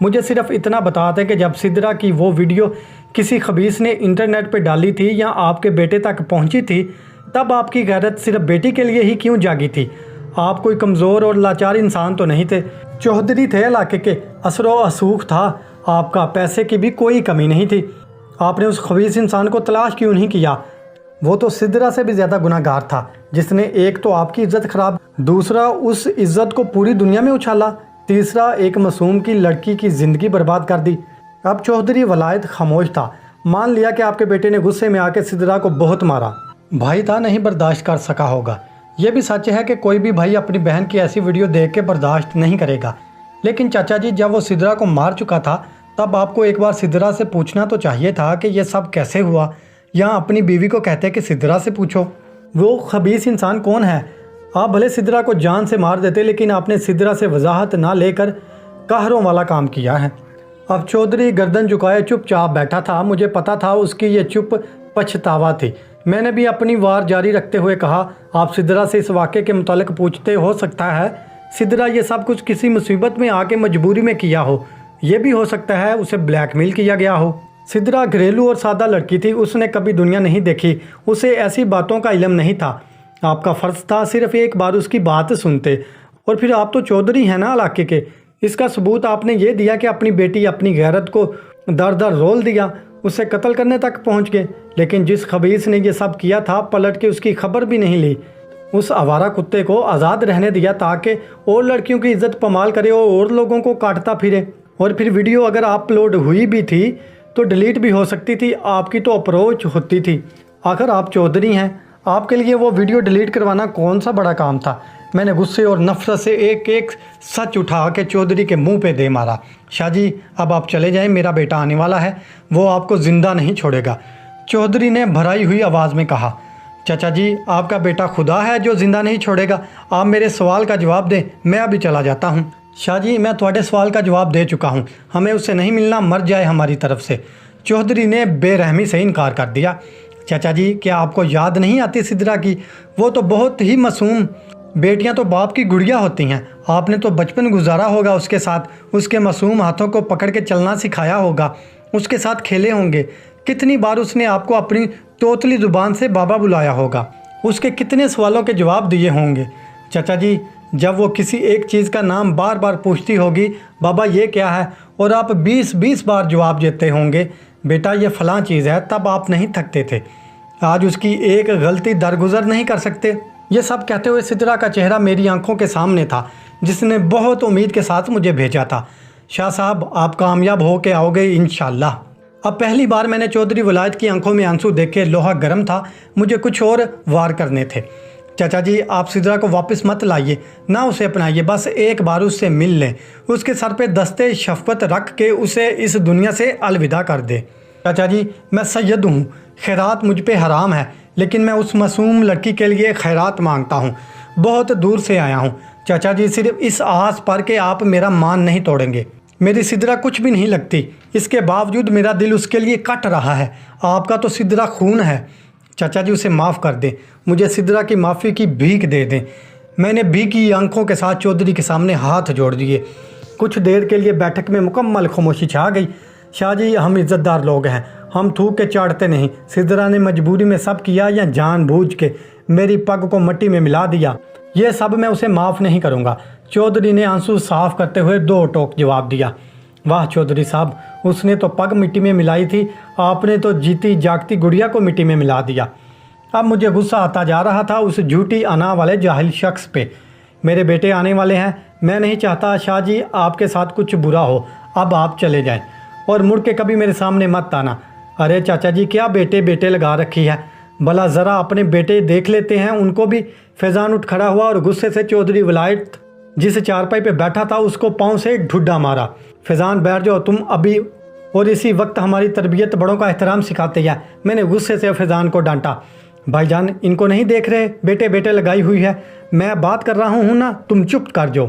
مجھے صرف اتنا بتا دیں کہ جب سدرا کی وہ ویڈیو کسی خبیث نے انٹرنیٹ پہ ڈالی تھی یا آپ کے بیٹے تک پہنچی تھی، تب آپ کی غیرت صرف بیٹی کے لیے ہی کیوں جاگی تھی؟ آپ کوئی کمزور اور لاچار انسان تو نہیں تھے، چودھری تھے علاقے کے، اثر و رسوخ تھا آپ کا، پیسے کی بھی کوئی کمی نہیں تھی۔ آپ نے اس خبیث انسان کو تلاش کیوں نہیں کیا؟ وہ تو سدرا سے بھی زیادہ گناہ گار تھا، جس نے ایک تو آپ کی عزت خراب، دوسرا اس عزت کو پوری دنیا میں اچھالا، تیسرا ایک معصوم کی لڑکی کی زندگی برباد کر دی۔ اب چودھری ولایت خاموش تھا، مان لیا کہ آپ کے بیٹے نے غصے میں آ کے سدرا کو بہت مارا۔ بھائی تھا، نہیں برداشت کر سکا ہوگا۔ یہ بھی سچ ہے کہ کوئی بھی بھائی اپنی بہن کی ایسی ویڈیو دیکھ کے برداشت نہیں کرے گا، لیکن چاچا جی جب وہ سدرا کو مار چکا تھا تب آپ کو ایک بار سدرا سے پوچھنا تو چاہیے تھا کہ یہ سب کیسے ہوا، یا اپنی بیوی کو کہتے کہ سدرا سے پوچھو وہ خبیث انسان کون ہے۔ آپ بھلے سدرا کو جان سے مار دیتے، لیکن آپ نے سدرا سے وضاحت نہ لے کر قہروں والا کام کیا ہے۔ اب چودھری گردن جھکائے چپ چاپ بیٹھا تھا، مجھے پتا تھا اس کی یہ چپ پچھتاوا تھی۔ میں نے بھی اپنی وار جاری رکھتے ہوئے کہا، آپ سدرا سے اس واقعے کے متعلق پوچھتے، ہو سکتا ہے سدرا یہ سب کچھ کسی مصیبت میں آ کے مجبوری میں کیا ہو، یہ بھی ہو سکتا ہے اسے بلیک میل کیا گیا ہو۔ سدرا گھریلو اور سادہ لڑکی تھی، اس نے کبھی دنیا نہیں دیکھی، اسے ایسی باتوں کا علم نہیں تھا۔ آپ کا فرض تھا صرف ایک بار اس کی بات سنتے، اور پھر آپ تو چودھری ہیں نا علاقے کے۔ اس کا ثبوت آپ نے یہ دیا کہ اپنی بیٹی اپنی غیرت کو در در رول دیا، اسے قتل کرنے تک پہنچ گئے۔ لیکن جس خبیث نے یہ سب کیا تھا پلٹ کے اس کی خبر بھی نہیں لی، اس آوارہ کتے کو آزاد رہنے دیا تاکہ اور لڑکیوں کی عزت پامال کرے اور لوگوں کو کاٹتا پھرے۔ اور پھر ویڈیو اگر اپلوڈ ہوئی بھی تھی تو ڈیلیٹ بھی ہو سکتی تھی، آپ کی تو اپروچ ہوتی تھی۔ آخر آپ چودھری ہیں، آپ کے لیے وہ ویڈیو ڈیلیٹ کروانا کون سا بڑا کام تھا؟ میں نے غصے اور نفرت سے ایک ایک سچ اٹھا کے چودھری کے منہ پہ دے مارا۔ شاہ جی اب آپ چلے جائیں، میرا بیٹا آنے والا ہے، وہ آپ کو زندہ نہیں چھوڑے گا، چودھری نے بھرائی ہوئی آواز میں کہا۔ چچا جی آپ کا بیٹا خدا ہے جو زندہ نہیں چھوڑے گا، آپ میرے سوال کا جواب دیں، میں ابھی چلا جاتا ہوں۔ شاہ جی میں تھوڑے سوال کا جواب دے چکا ہوں، ہمیں اس سے نہیں ملنا، مر جائے ہماری طرف سے۔ چودھری نے بے رحمی سے انکار کر دیا۔ چچا جی کیا آپ کو یاد نہیں آتی سدرا کی؟ وہ تو بہت ہی معصوم، بیٹیاں تو باپ کی گڑیا ہوتی ہیں، آپ نے تو بچپن گزارا ہوگا اس کے ساتھ، اس کے معصوم ہاتھوں کو پکڑ کے چلنا سکھایا ہوگا، اس کے ساتھ کھیلے ہوں گے، کتنی بار اس نے آپ کو اپنی توتلی زبان سے بابا بلایا ہوگا، اس کے کتنے سوالوں کے جواب دیے ہوں گے۔ چچا جی جب وہ کسی ایک چیز کا نام بار بار پوچھتی ہوگی، بابا یہ کیا ہے، اور آپ 20 بار جواب دیتے ہوں گے، بیٹا یہ فلاں چیز ہے، تب آپ نہیں تھکتے تھے۔ آج اس کی ایک غلطی درگزر نہیں کر سکتے؟ یہ سب کہتے ہوئے سدرا کا چہرہ میری آنکھوں کے سامنے تھا، جس نے بہت امید کے ساتھ مجھے بھیجا تھا۔ شاہ صاحب آپ کامیاب ہو کے آؤ گے انشاءاللہ۔ اب پہلی بار میں نے چودھری ولایت کی آنکھوں میں آنسو دیکھے، لوہا گرم تھا، مجھے کچھ اور وار کرنے تھے۔ چچا جی آپ سدرا کو واپس مت لائیے، نہ اسے اپنائیے، بس ایک بار اس سے مل لیں، اس کے سر پہ دستے شفقت رکھ کے اسے اس دنیا سے الوداع کر دے۔ چچا جی میں سید ہوں، خیرات مجھ پہ حرام ہے، لیکن میں اس معصوم لڑکی کے لیے خیرات مانگتا ہوں، بہت دور سے آیا ہوں۔ چچا جی صرف اس آس پر کہ آپ میرا مان نہیں توڑیں گے، میری سدرا کچھ بھی نہیں لگتی، اس کے باوجود میرا دل اس کے لیے کٹ رہا ہے، آپ کا تو سدرا خون ہے۔ چچا جی اسے معاف کر دیں، مجھے سدرا کی معافی کی بھیک دے دیں۔ میں نے بھیگی آنکھوں کے ساتھ چودھری کے سامنے ہاتھ جوڑ دیے۔ کچھ دیر کے لیے بیٹھک میں مکمل خاموشی چھا گئی۔ شاہ جی ہم عزت دار لوگ ہیں، ہم تھوک کے چاڑتے نہیں، سدرا نے مجبوری میں سب کیا یا جان بوجھ کے میری پگ کو مٹی میں ملا دیا، یہ سب میں اسے معاف نہیں کروں گا۔ چودھری نے آنسو صاف کرتے ہوئے 2 ٹوک جواب دیا۔ واہ چودھری صاحب، اس نے تو پگ مٹی میں ملائی تھی، آپ نے تو جیتی جاگتی گڑیا کو مٹی میں ملا دیا۔ اب مجھے غصہ آتا جا رہا تھا اس جھوٹی انا والے جاہل شخص پہ۔ میرے بیٹے آنے والے ہیں، میں نہیں چاہتا شاہ جی آپ کے ساتھ کچھ برا ہو، اب آپ چلے جائیں اور مڑ کے کبھی میرے سامنے مت آنا۔ ارے چاچا جی کیا بیٹے بیٹے لگا رکھی ہے، بھلا ذرا اپنے بیٹے دیکھ لیتے ہیں ان کو بھی۔ فیضان اٹھ کھڑا ہوا اور غصے سے چودھری ولایت جس چارپائی پہ بیٹھا تھا اس کو پاؤں سے ڈھڈا مارا۔ فیضان بیٹھ جاؤ تم ابھی، اور اسی وقت ہماری تربیت بڑوں کا احترام سکھاتی ہے۔ میں نے غصے سے فیضان کو ڈانٹا۔ بھائی جان ان کو نہیں دیکھ رہے، بیٹے بیٹے لگائی ہوئی ہے، میں بات کر رہا ہوں نا، تم چپ کر جاؤ۔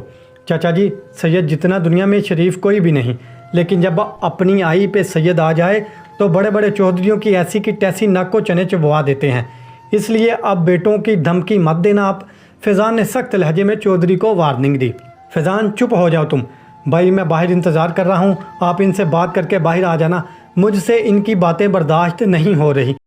چاچا جی سید جتنا دنیا میں شریف کوئی بھی نہیں، لیکن جب اپنی آئی پہ سید آ جائے تو بڑے بڑے چودھریوں کی ایسی کی تیسی ناک کو چنے چبوا دیتے ہیں، اس لیے اب بیٹوں کی دھمکی مت دینا آپ۔ فیضان نے سخت لہجے میں چودھری کو وارننگ دی۔ فیضان چپ ہو جاؤ تم، بھائی میں باہر انتظار کر رہا ہوں، آپ ان سے بات کر کے باہر آ جانا، مجھ سے ان کی باتیں برداشت نہیں ہو رہی۔